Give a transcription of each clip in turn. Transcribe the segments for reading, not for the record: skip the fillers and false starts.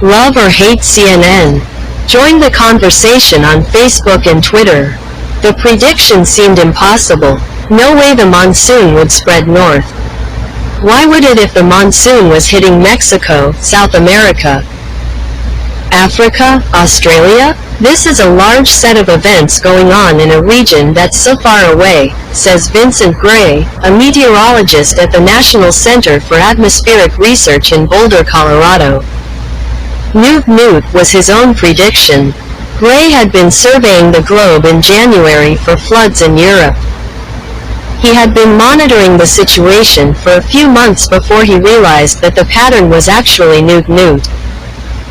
Love or hate CNN? Join the conversation on Facebook and Twitter. The prediction seemed impossible. No way the monsoon would spread north. Why would it if the monsoon was hitting Mexico, South America, Africa, Australia? This is a large set of events going on in a region that's so far away, says Vincent Gray, a meteorologist at the National Center for Atmospheric Research in Boulder, Colorado. Newt was his own prediction. Gray had been surveying the globe in January for floods in Europe. He had been monitoring the situation for a few months before he realized that the pattern was actually Newt.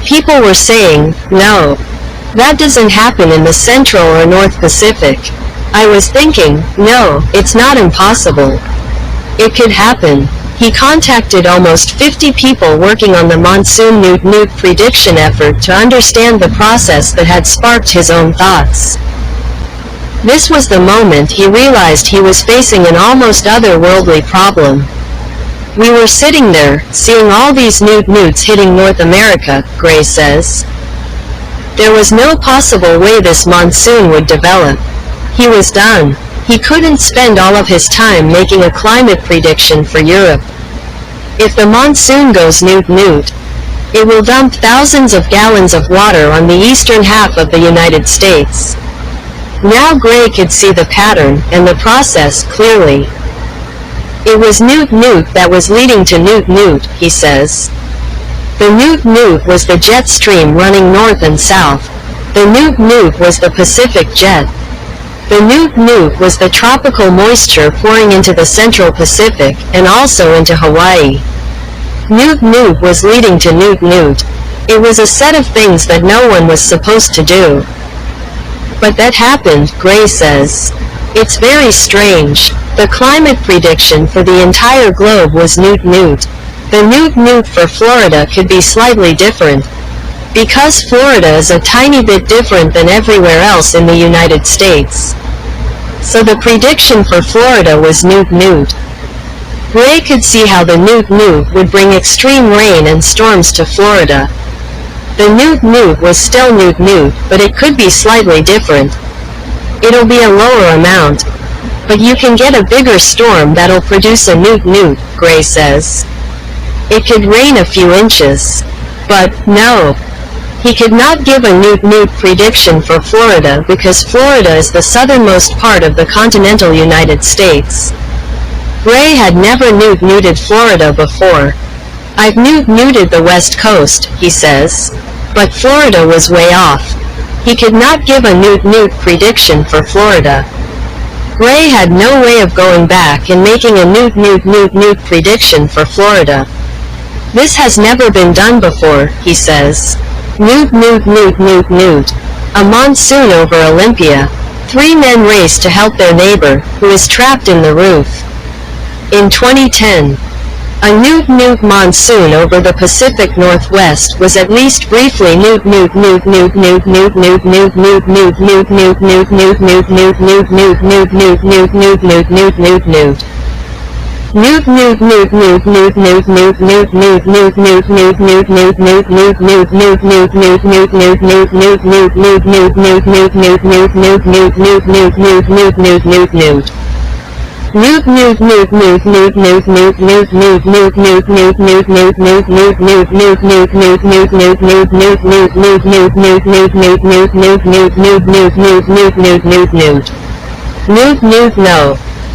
People were saying, no, that doesn't happen in the Central or North Pacific. I was thinking, no, it's not impossible. It could happen. He contacted almost 50 people working on the monsoon Newt prediction effort to understand the process that had sparked his own thoughts. This was the moment he realized he was facing an almost otherworldly problem. We were sitting there, seeing all these Newts hitting North America, Gray says. There was no possible way this monsoon would develop. He was done. He couldn't spend all of his time making a climate prediction for Europe. If the monsoon goes Newt, it will dump thousands of gallons of water on the eastern half of the United States. Now Gray could see the pattern and the process clearly. It was Newt that was leading to Newt, he says. The Newt was the jet stream running north and south. The Newt was the Pacific jet. The Newt was the tropical moisture pouring into the Central Pacific and also into Hawaii. Newt was leading to Newt. It was a set of things that no one was supposed to do. But that happened, Gray says. It's very strange. The climate prediction for the entire globe was Newt. The Newt for Florida could be slightly different, because Florida is a tiny bit different than everywhere else in the United States. So the prediction for Florida was Newt. Gray could see how the Newt would bring extreme rain and storms to Florida. The Newt was still Newt, but it could be slightly different. It'll be a lower amount, but you can get a bigger storm that'll produce a Newt, Gray says. It could rain a few inches. But, no. He could not give a Newt prediction for Florida because Florida is the southernmost part of the continental United States. Gray had never Newted Florida before. I've Newted the West Coast, he says. But Florida was way off. He could not give a Newt prediction for Florida. Gray had no way of going back and making a Newt prediction for Florida. This has never been done before, he says. Newt. A monsoon over Olympia. 3 men race to help their neighbor, who is trapped in the roof. In 2010, a Newt monsoon over the Pacific Northwest was at least briefly Newt. No.